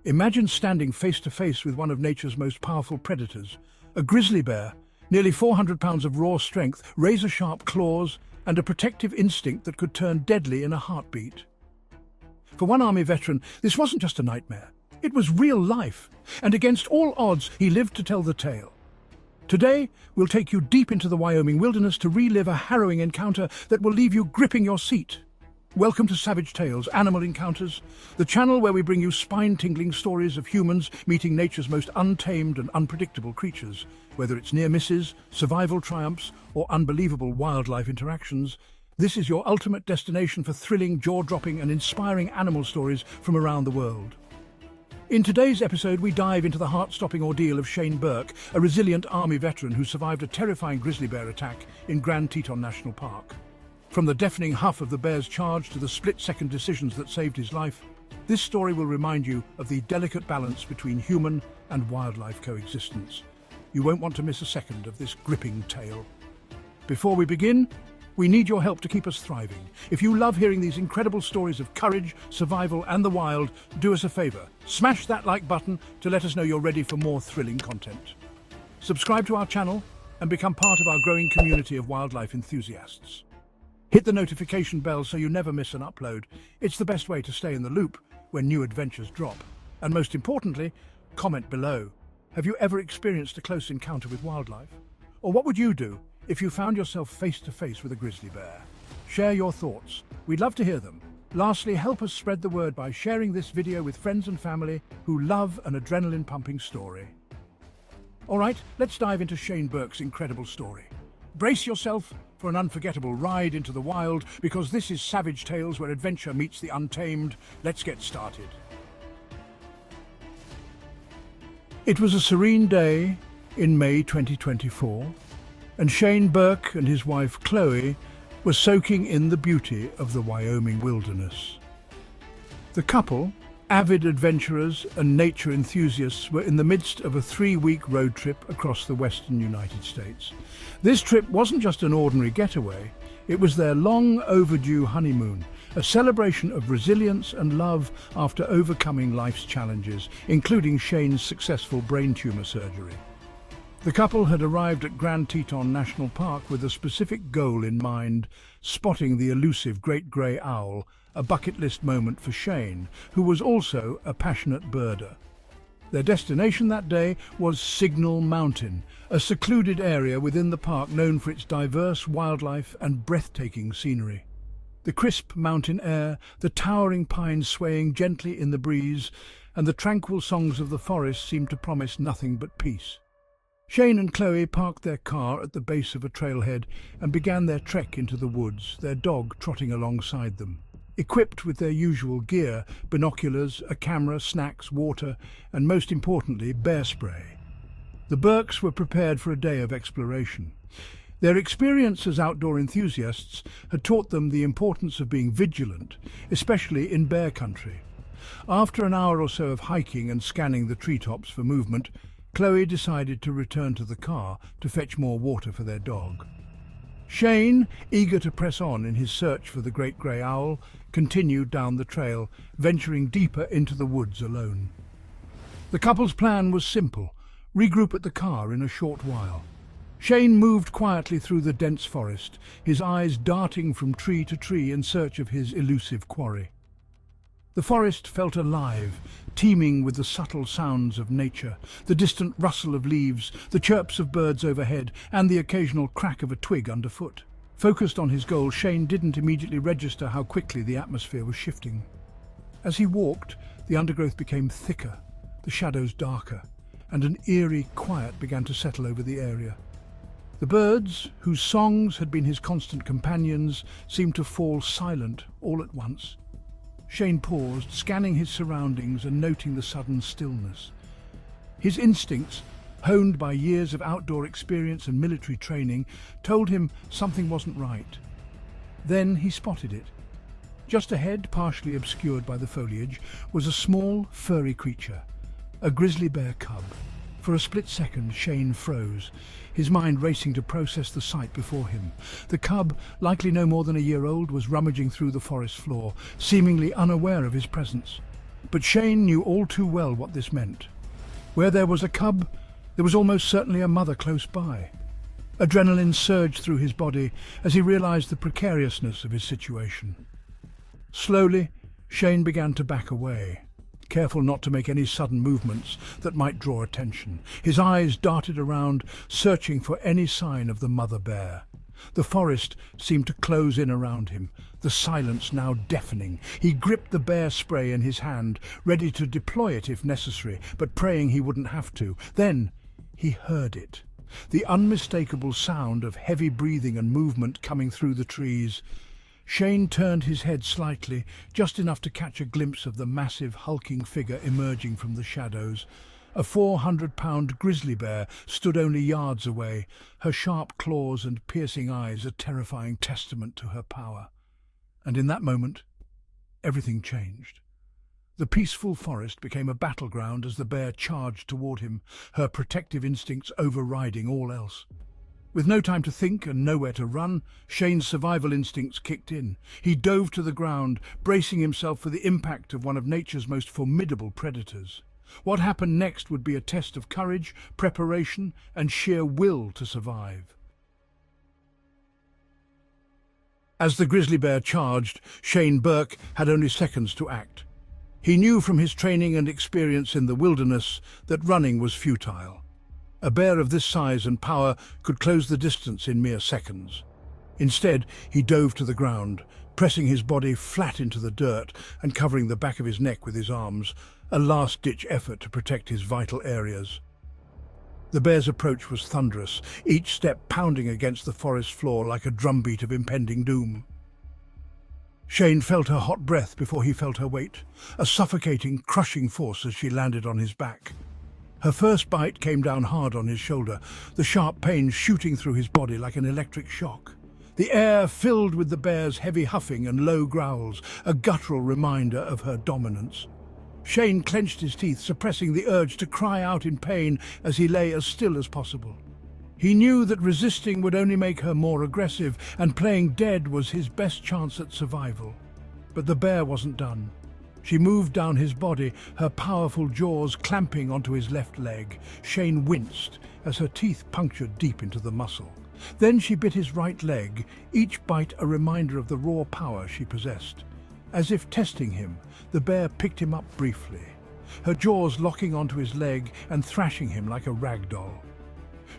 Imagine standing face to face with one of nature's most powerful predators, a grizzly bear, nearly 400 pounds of raw strength, razor-sharp claws, and a protective instinct that could turn deadly in a heartbeat. For one Army veteran, this wasn't just a nightmare. It was real life, and against all odds, he lived to tell the tale. Today, we'll take you deep into the Wyoming wilderness to relive a harrowing encounter that will leave you gripping your seat. Welcome to Savage Tales, Animal Encounters, the channel where we bring you spine-tingling stories of humans meeting nature's most untamed and unpredictable creatures. Whether it's near misses, survival triumphs, or unbelievable wildlife interactions, this is your ultimate destination for thrilling, jaw-dropping, and inspiring animal stories from around the world. In today's episode, we dive into the heart-stopping ordeal of Shayne Burke, a resilient Army veteran who survived a terrifying grizzly bear attack in Grand Teton National Park. From the deafening huff of the bear's charge to the split-second decisions that saved his life, this story will remind you of the delicate balance between human and wildlife coexistence. You won't want to miss a second of this gripping tale. Before we begin, we need your help to keep us thriving. If you love hearing these incredible stories of courage, survival, and the wild, do us a favor. Smash that like button to let us know you're ready for more thrilling content. Subscribe to our channel and become part of our growing community of wildlife enthusiasts. Hit the notification bell so you never miss an upload. It's the best way to stay in the loop when new adventures drop. And most importantly, comment below. Have you ever experienced a close encounter with wildlife? Or what would you do if you found yourself face to face with a grizzly bear? Share your thoughts. We'd love to hear them. Lastly, help us spread the word by sharing this video with friends and family who love an adrenaline-pumping story. All right, let's dive into Shayne Burke's incredible story. Brace yourself for an unforgettable ride into the wild, because this is Savage Tales, where adventure meets the untamed. Let's get started. It was a serene day in May 2024, and Shayne Burke and his wife Chloe were soaking in the beauty of the Wyoming wilderness. The couple, avid adventurers and nature enthusiasts, were in the midst of a 3-week road trip across the western United States. This trip wasn't just an ordinary getaway, it was their long overdue honeymoon, a celebration of resilience and love after overcoming life's challenges, including Shayne's successful brain tumor surgery. The couple had arrived at Grand Teton National Park with a specific goal in mind: spotting the elusive great grey owl, a bucket list moment for Shayne, who was also a passionate birder. Their destination that day was Signal Mountain, a secluded area within the park known for its diverse wildlife and breathtaking scenery. The crisp mountain air, the towering pines swaying gently in the breeze, and the tranquil songs of the forest seemed to promise nothing but peace. Shayne and Chloe parked their car at the base of a trailhead and began their trek into the woods, their dog trotting alongside them. Equipped with their usual gear, binoculars, a camera, snacks, water, and most importantly, bear spray, the Burkes were prepared for a day of exploration. Their experience as outdoor enthusiasts had taught them the importance of being vigilant, especially in bear country. After an hour or so of hiking and scanning the treetops for movement, Chloe decided to return to the car to fetch more water for their dog. Shayne, eager to press on in his search for the great grey owl, continued down the trail, venturing deeper into the woods alone. The couple's plan was simple: regroup at the car in a short while. Shayne moved quietly through the dense forest, his eyes darting from tree to tree in search of his elusive quarry. The forest felt alive, teeming with the subtle sounds of nature, the distant rustle of leaves, the chirps of birds overhead, and the occasional crack of a twig underfoot. Focused on his goal, Shayne didn't immediately register how quickly the atmosphere was shifting. As he walked, the undergrowth became thicker, the shadows darker, and an eerie quiet began to settle over the area. The birds, whose songs had been his constant companions, seemed to fall silent all at once. Shayne paused, scanning his surroundings and noting the sudden stillness. His instincts, honed by years of outdoor experience and military training, told him something wasn't right. Then he spotted it. Just ahead, partially obscured by the foliage, was a small, furry creature, a grizzly bear cub. For a split second, Shayne froze, his mind racing to process the sight before him. The cub, likely no more than a year old, was rummaging through the forest floor, seemingly unaware of his presence. But Shayne knew all too well what this meant. Where there was a cub, there was almost certainly a mother close by. Adrenaline surged through his body as he realized the precariousness of his situation. Slowly, Shayne began to back away, careful not to make any sudden movements that might draw attention. His eyes darted around, searching for any sign of the mother bear. The forest seemed to close in around him, the silence now deafening. He gripped the bear spray in his hand, ready to deploy it if necessary, but praying he wouldn't have to. Then he heard it, the unmistakable sound of heavy breathing and movement coming through the trees. Shayne turned his head slightly, just enough to catch a glimpse of the massive, hulking figure emerging from the shadows. A 400-pound grizzly bear stood only yards away, her sharp claws and piercing eyes a terrifying testament to her power. And in that moment, everything changed. The peaceful forest became a battleground as the bear charged toward him, her protective instincts overriding all else. With no time to think and nowhere to run, Shayne's survival instincts kicked in. He dove to the ground, bracing himself for the impact of one of nature's most formidable predators. What happened next would be a test of courage, preparation, and sheer will to survive. As the grizzly bear charged, Shayne Burke had only seconds to act. He knew from his training and experience in the wilderness that running was futile. A bear of this size and power could close the distance in mere seconds. Instead, he dove to the ground, pressing his body flat into the dirt and covering the back of his neck with his arms, a last-ditch effort to protect his vital areas. The bear's approach was thunderous, each step pounding against the forest floor like a drumbeat of impending doom. Shayne felt her hot breath before he felt her weight, a suffocating, crushing force as she landed on his back. Her first bite came down hard on his shoulder, the sharp pain shooting through his body like an electric shock. The air filled with the bear's heavy huffing and low growls, a guttural reminder of her dominance. Shayne clenched his teeth, suppressing the urge to cry out in pain as he lay as still as possible. He knew that resisting would only make her more aggressive, and playing dead was his best chance at survival. But the bear wasn't done. She moved down his body, her powerful jaws clamping onto his left leg. Shayne winced as her teeth punctured deep into the muscle. Then she bit his right leg, each bite a reminder of the raw power she possessed. As if testing him, the bear picked him up briefly, her jaws locking onto his leg and thrashing him like a rag doll.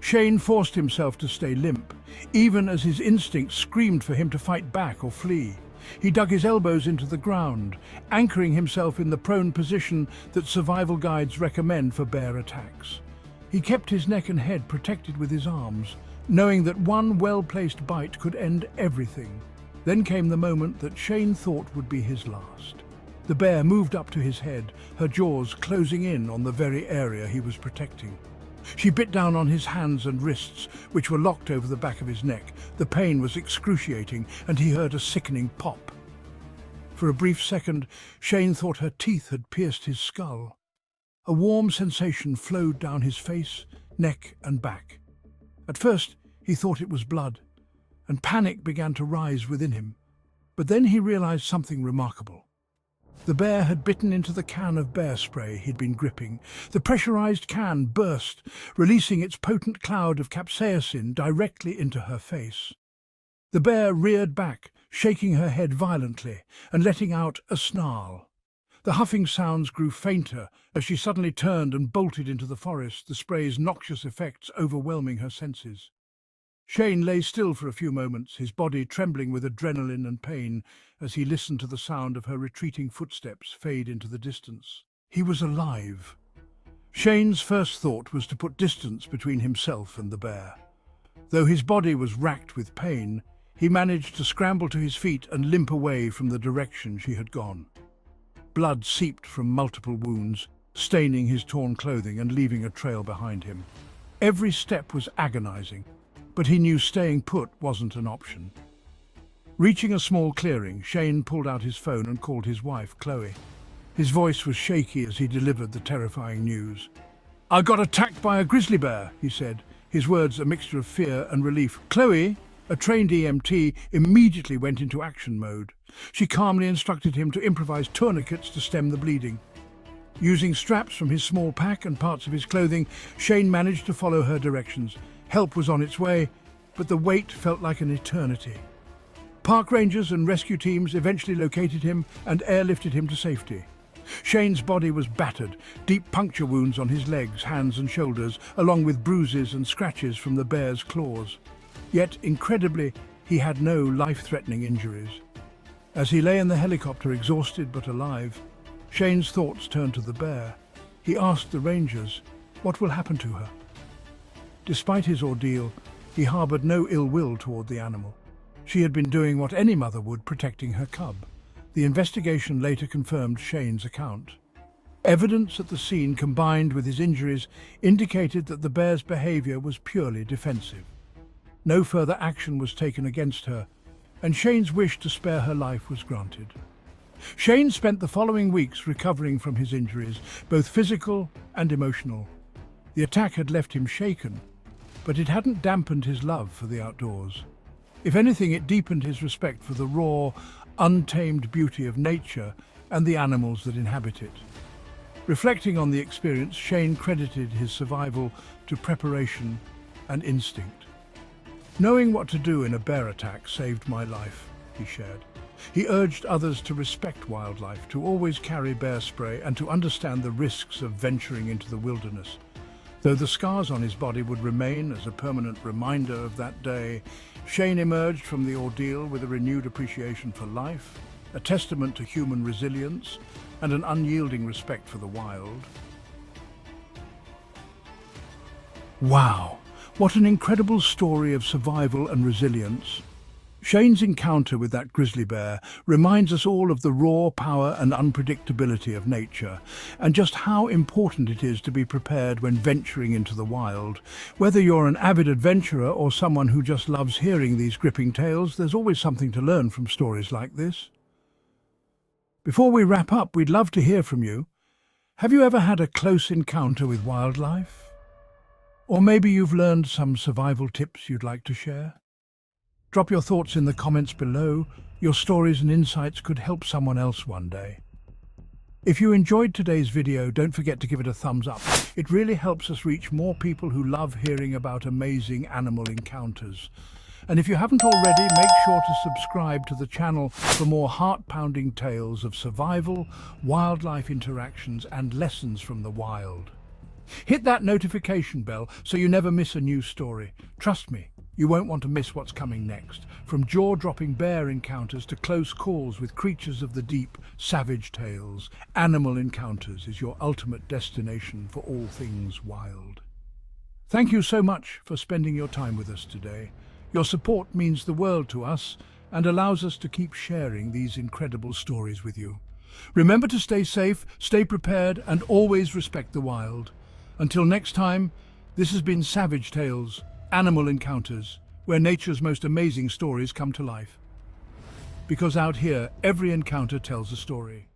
Shayne forced himself to stay limp, even as his instincts screamed for him to fight back or flee. He dug his elbows into the ground, anchoring himself in the prone position that survival guides recommend for bear attacks. He kept his neck and head protected with his arms, knowing that one well-placed bite could end everything. Then came the moment that Shayne thought would be his last. The bear moved up to his head, her jaws closing in on the very area he was protecting. She bit down on his hands and wrists, which were locked over the back of his neck. The pain was excruciating, and he heard a sickening pop. For a brief second, Shayne thought her teeth had pierced his skull. A warm sensation flowed down his face, neck, and back. At first, he thought it was blood, and panic began to rise within him. But then he realized something remarkable. The bear had bitten into the can of bear spray he'd been gripping. The pressurized can burst, releasing its potent cloud of capsaicin directly into her face. The bear reared back, shaking her head violently and letting out a snarl. The huffing sounds grew fainter as she suddenly turned and bolted into the forest, the spray's noxious effects overwhelming her senses. Shayne lay still for a few moments, his body trembling with adrenaline and pain as he listened to the sound of her retreating footsteps fade into the distance. He was alive. Shayne's first thought was to put distance between himself and the bear. Though his body was racked with pain, he managed to scramble to his feet and limp away from the direction she had gone. Blood seeped from multiple wounds, staining his torn clothing and leaving a trail behind him. Every step was agonizing, but he knew staying put wasn't an option. Reaching a small clearing, Shayne pulled out his phone and called his wife, Chloe. His voice was shaky as he delivered the terrifying news. "I got attacked by a grizzly bear," he said, his words a mixture of fear and relief. Chloe, a trained EMT, immediately went into action mode. She calmly instructed him to improvise tourniquets to stem the bleeding. Using straps from his small pack and parts of his clothing, Shayne managed to follow her directions. Help was on its way, but the wait felt like an eternity. Park rangers and rescue teams eventually located him and airlifted him to safety. Shayne's body was battered, deep puncture wounds on his legs, hands and shoulders, along with bruises and scratches from the bear's claws. Yet, incredibly, he had no life-threatening injuries. As he lay in the helicopter, exhausted but alive, Shayne's thoughts turned to the bear. He asked the rangers, what will happen to her? Despite his ordeal, he harbored no ill will toward the animal. She had been doing what any mother would, protecting her cub. The investigation later confirmed Shayne's account. Evidence at the scene combined with his injuries indicated that the bear's behavior was purely defensive. No further action was taken against her, and Shayne's wish to spare her life was granted. Shayne spent the following weeks recovering from his injuries, both physical and emotional. The attack had left him shaken, but it hadn't dampened his love for the outdoors. If anything, it deepened his respect for the raw, untamed beauty of nature and the animals that inhabit it. Reflecting on the experience, Shayne credited his survival to preparation and instinct. Knowing what to do in a bear attack saved my life, he shared. He urged others to respect wildlife, to always carry bear spray, and to understand the risks of venturing into the wilderness. Though the scars on his body would remain as a permanent reminder of that day, Shayne emerged from the ordeal with a renewed appreciation for life, a testament to human resilience, and an unyielding respect for the wild. Wow, what an incredible story of survival and resilience. Shayne's encounter with that grizzly bear reminds us all of the raw power and unpredictability of nature, and just how important it is to be prepared when venturing into the wild. Whether you're an avid adventurer or someone who just loves hearing these gripping tales, there's always something to learn from stories like this. Before we wrap up, we'd love to hear from you. Have you ever had a close encounter with wildlife? Or maybe you've learned some survival tips you'd like to share? Drop your thoughts in the comments below. Your stories and insights could help someone else one day. If you enjoyed today's video, don't forget to give it a thumbs up. It really helps us reach more people who love hearing about amazing animal encounters. And if you haven't already, make sure to subscribe to the channel for more heart-pounding tales of survival, wildlife interactions, and lessons from the wild. Hit that notification bell so you never miss a new story. Trust me, you won't want to miss what's coming next. From jaw-dropping bear encounters to close calls with creatures of the deep, savage tales, Animal Encounters is your ultimate destination for all things wild. Thank you so much for spending your time with us today. Your support means the world to us and allows us to keep sharing these incredible stories with you. Remember to stay safe, stay prepared, and always respect the wild. Until next time, this has been Savage Tales, Animal Encounters, where nature's most amazing stories come to life. Because out here, every encounter tells a story.